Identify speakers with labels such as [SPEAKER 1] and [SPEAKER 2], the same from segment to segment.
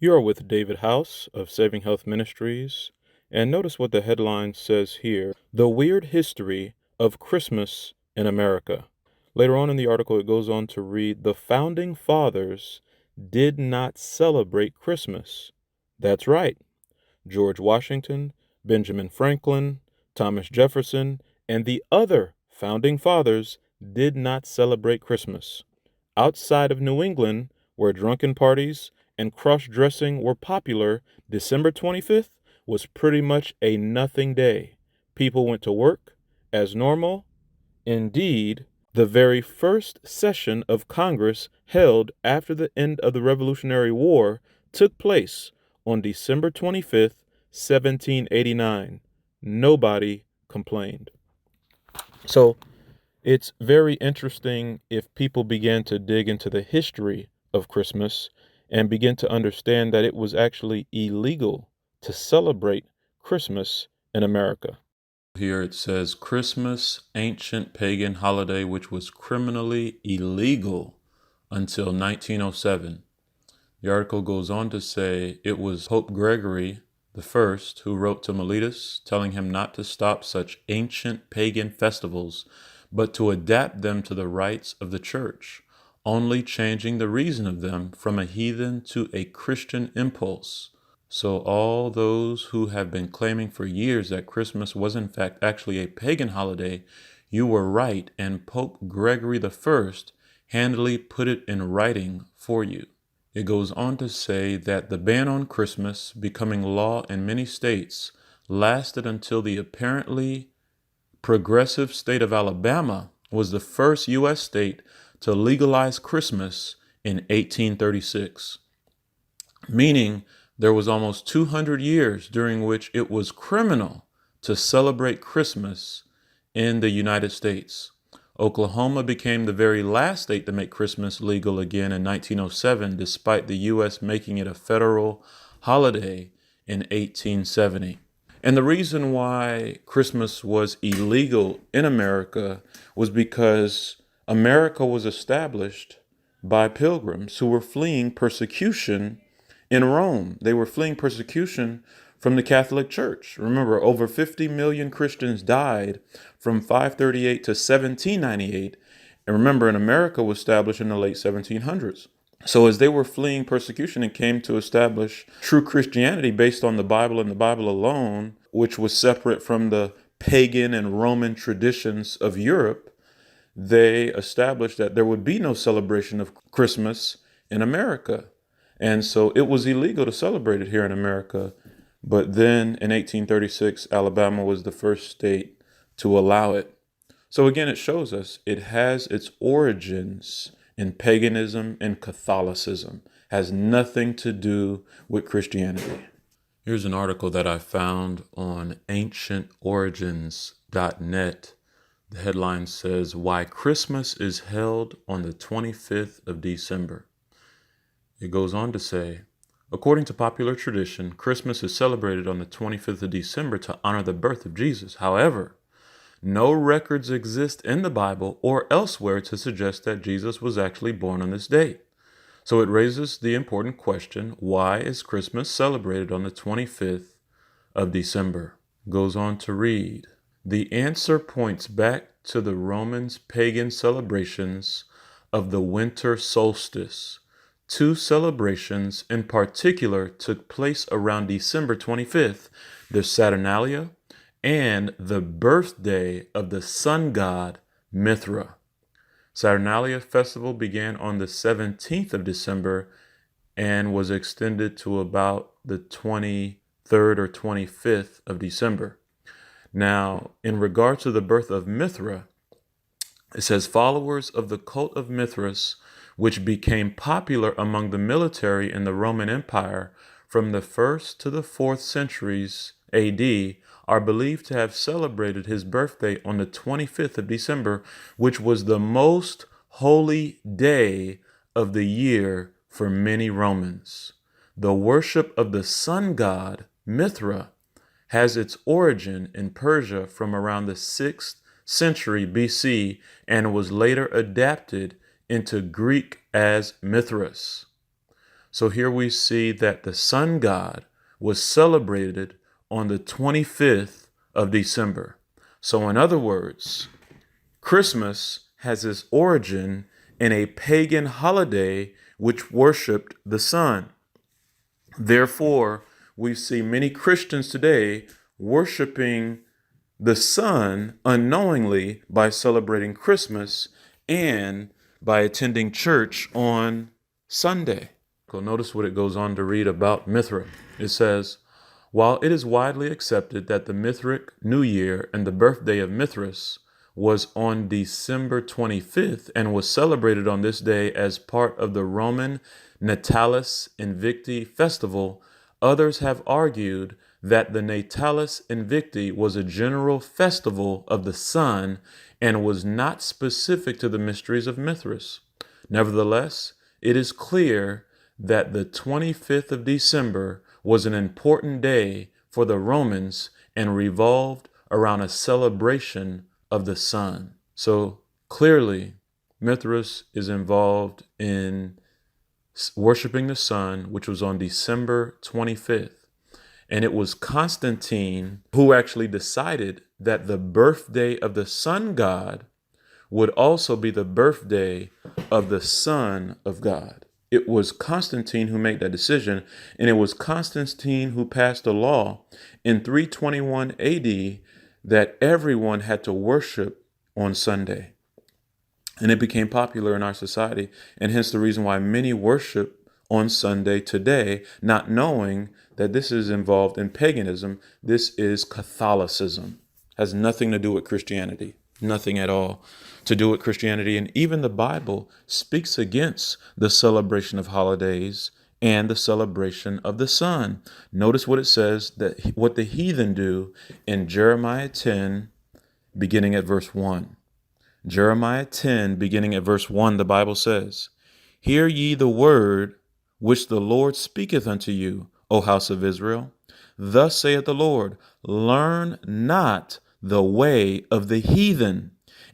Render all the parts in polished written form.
[SPEAKER 1] You are with David House of Saving Health Ministries, and notice what the headline says here: The Weird History of Christmas in America. Later on in the article, it goes on to read, the Founding Fathers did not celebrate Christmas. That's right. George Washington, Benjamin Franklin, Thomas Jefferson, and the other Founding Fathers did not celebrate Christmas. Outside of New England, where drunken parties and cross-dressing were popular, December 25th was pretty much a nothing day. People went to work as normal. Indeed, the very first session of Congress held after the end of the Revolutionary War took place on December 25th, 1789. Nobody complained. So, it's very interesting if people began to dig into the history of Christmas and begin to understand that it was actually illegal to celebrate Christmas in America.
[SPEAKER 2] Here it says Christmas, ancient pagan holiday which was criminally illegal until 1907. The article goes on to say it was Pope Gregory I who wrote to Mrdhouse telling him not to stop such ancient pagan festivals, but to adapt them to the rites of the church, only changing the reason of them from a heathen to a Christian impulse. So all those who have been claiming for years that Christmas was in fact actually a pagan holiday, you were right, and Pope Gregory I handily put it in writing for you. It goes on to say that the ban on Christmas, becoming law in many states, lasted until the apparently progressive state of Alabama was the first U.S. state to legalize Christmas in 1836, meaning there was almost 200 years during which it was criminal to celebrate Christmas in the United States. Oklahoma became the very last state to make Christmas legal again in 1907, despite the U.S. making it a federal holiday in 1870. And the reason why Christmas was illegal in America was because America was established by pilgrims who were fleeing persecution in Rome. They were fleeing persecution from the Catholic Church. Remember, over 50 million Christians died from 538 to 1798. And remember, in America was established in the late 1700s. So as they were fleeing persecution and came to establish true Christianity based on the Bible and the Bible alone, which was separate from the pagan and Roman traditions of Europe, they established that there would be no celebration of Christmas in America. And so it was illegal to celebrate it here in America. But then in 1836, Alabama was the first state to allow it. So again, it shows us it has its origins in paganism and Catholicism, has nothing to do with Christianity. Here's an article that I found on ancientorigins.net. The headline says, Why Christmas is Held on the 25th of December. It goes on to say, according to popular tradition, Christmas is celebrated on the 25th of December to honor the birth of Jesus. However, no records exist in the Bible or elsewhere to suggest that Jesus was actually born on this date. So it raises the important question, why is Christmas celebrated on the 25th of December? Goes on to read, the answer points back to the Romans' pagan celebrations of the winter solstice. Two celebrations in particular took place around December 25th, the Saturnalia and the birthday of the sun god Mithra. Saturnalia festival began on the 17th of December and was extended to about the 23rd or 25th of December. Now, in regard to the birth of Mithra, it says followers of the cult of Mithras, which became popular among the military in the Roman Empire from the 1st to the 4th centuries AD, are believed to have celebrated his birthday on the 25th of December, which was the most holy day of the year for many Romans. The worship of the sun god, Mithra, has its origin in Persia from around the 6th century BC and was later adapted into Greek as Mithras. So here we see that the sun god was celebrated on the 25th of December. So in other words, Christmas has its origin in a pagan holiday which worshiped the sun. Therefore, we see many Christians today worshiping the sun unknowingly by celebrating Christmas and by attending church on Sunday. Notice what it goes on to read about Mithra. It says, while it is widely accepted that the Mithric New Year and the birthday of Mithras was on December 25th and was celebrated on this day as part of the Roman Natalis Invicti festival, others have argued that the Natalis Invicti was a general festival of the sun and was not specific to the mysteries of Mithras. Nevertheless, it is clear that the 25th of December was an important day for the Romans and revolved around a celebration of the sun. So clearly, Mithras is involved in worshiping the sun, which was on December 25th. And it was Constantine who actually decided that the birthday of the sun god would also be the birthday of the Son of God. It was Constantine who made that decision, and it was Constantine who passed a law in 321 AD that everyone had to worship on Sunday. And it became popular in our society, and hence the reason why many worship on Sunday today, not knowing that this is involved in paganism. This is Catholicism. Has nothing to do with Christianity. Nothing at all to do with Christianity. And even the Bible speaks against the celebration of holidays and the celebration of the sun. Notice what it says, that what the heathen do in Jeremiah 10, beginning at verse 1. Jeremiah 10, beginning at verse 1, the Bible says, hear ye the word which the Lord speaketh unto you, O house of Israel. Thus saith the Lord, learn not the way of the heathen,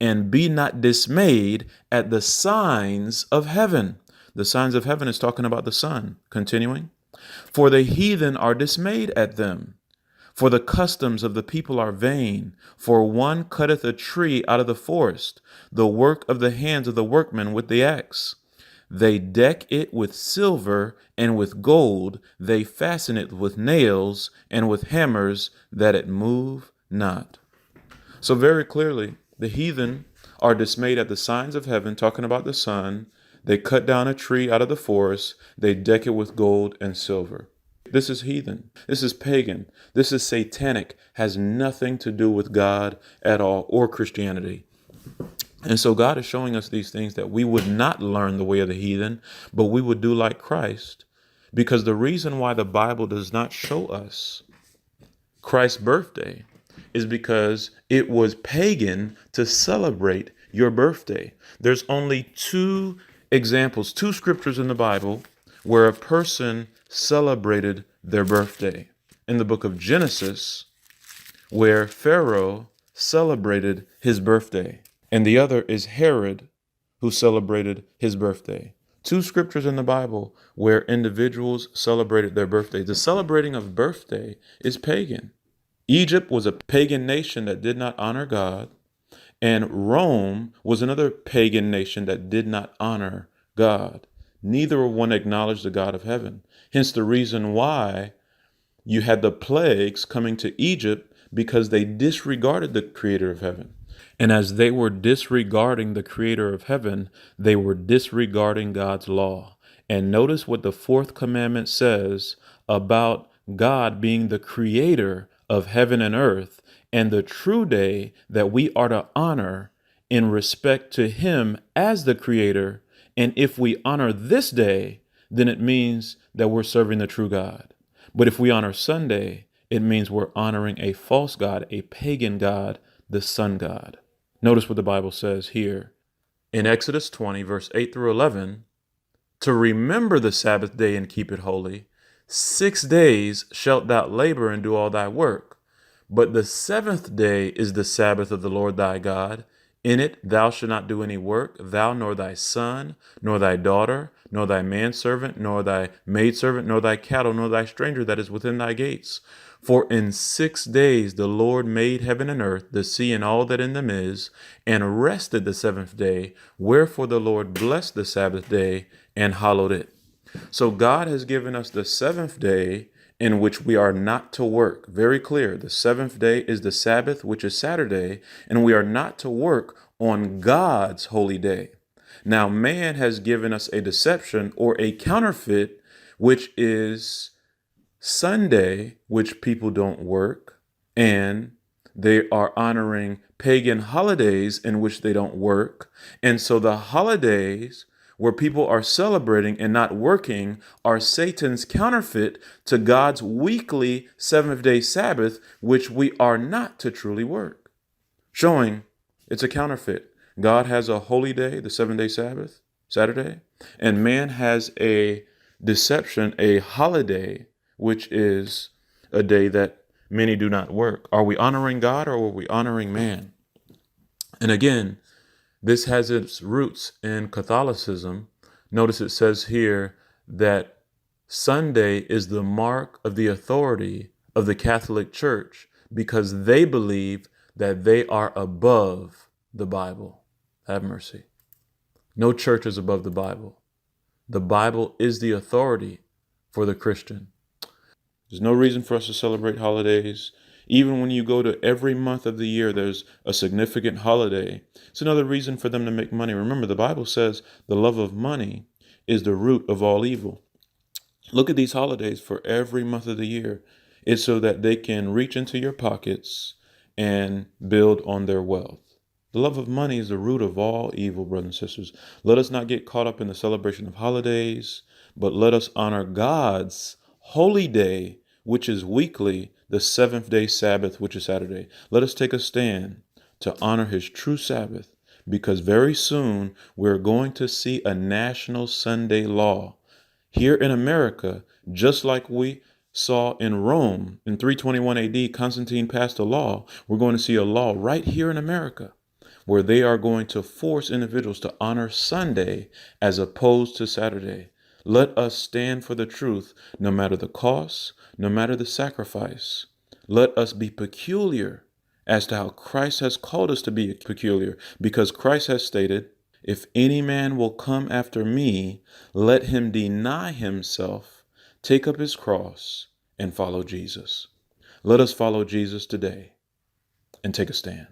[SPEAKER 2] and be not dismayed at the signs of heaven. The signs of heaven is talking about the sun. Continuing, for the heathen are dismayed at them. For the customs of the people are vain. For one cutteth a tree out of the forest, the work of the hands of the workmen with the axe. They deck it with silver and with gold. They fasten it with nails and with hammers, that it move not. So very clearly, the heathen are dismayed at the signs of heaven, talking about the sun. They cut down a tree out of the forest. They deck it with gold and silver. This is heathen. This is pagan. This is satanic. Has nothing to do with God at all, or Christianity. And so God is showing us these things that we would not learn the way of the heathen, but we would do like Christ. Because the reason why the Bible does not show us Christ's birthday is because it was pagan to celebrate your birthday. There's only two examples, two scriptures in the Bible where a person celebrated their birthday. In the book of Genesis, where Pharaoh celebrated his birthday. And the other is Herod, who celebrated his birthday. Two scriptures in the Bible where individuals celebrated their birthday. The celebrating of birthday is pagan. Egypt was a pagan nation that did not honor God, and Rome was another pagan nation that did not honor God. Neither one acknowledged the God of heaven. Hence the reason why you had the plagues coming to Egypt, because they disregarded the creator of heaven. And as they were disregarding the creator of heaven, they were disregarding God's law. And notice what the fourth commandment says about God being the creator of heaven and earth, and the true day that we are to honor in respect to him as the creator. And if we honor this day, then it means that we're serving the true God. But if we honor Sunday, it means we're honoring a false God, a pagan God, the sun god. Notice what the Bible says here in Exodus 20, verse 8 through 11, to remember the Sabbath day and keep it holy. 6 days shalt thou labor and do all thy work. But the seventh day is the Sabbath of the Lord thy God. In it thou shalt not do any work, thou nor thy son, nor thy daughter, nor thy manservant, nor thy maidservant, nor thy cattle, nor thy stranger that is within thy gates. For in 6 days the Lord made heaven and earth, the sea and all that in them is, and rested the seventh day. Wherefore the Lord blessed the Sabbath day and hallowed it. So God has given us the seventh day in which we are not to work. Very clear. The seventh day is the Sabbath, which is Saturday, and we are not to work on God's holy day. Now, man has given us a deception or a counterfeit, which is Sunday, which people don't work, and they are honoring pagan holidays in which they don't work. And so the holidays where people are celebrating and not working are Satan's counterfeit to God's weekly seventh day Sabbath, which we are not to truly work, showing it's a counterfeit. God has a holy day, the 7-day Sabbath, Saturday, and man has a deception, a holiday, which is a day that many do not work. Are we honoring God or are we honoring man? And again, this has its roots in Catholicism. Notice it says here that Sunday is the mark of the authority of the Catholic Church because they believe that they are above the Bible. Have mercy. No church is above the Bible. The Bible is the authority for the Christian. There's no reason for us to celebrate holidays. Even when you go to every month of the year, there's a significant holiday. It's another reason for them to make money. Remember, the Bible says the love of money is the root of all evil. Look at these holidays for every month of the year. It's so that they can reach into your pockets and build on their wealth. The love of money is the root of all evil, brothers and sisters. Let us not get caught up in the celebration of holidays, but let us honor God's holy day, which is weekly, the seventh day Sabbath, which is Saturday. Let us take a stand to honor his true Sabbath, because very soon we're going to see a national Sunday law here in America, just like we saw in Rome in 321 AD. Constantine passed a law. We're going to see a law right here in America where they are going to force individuals to honor Sunday as opposed to Saturday. Let us stand for the truth, no matter the cost, no matter the sacrifice. Let us be peculiar as to how Christ has called us to be peculiar, because Christ has stated, if any man will come after me, let him deny himself, take up his cross, and follow Jesus. Let us follow Jesus today and take a stand.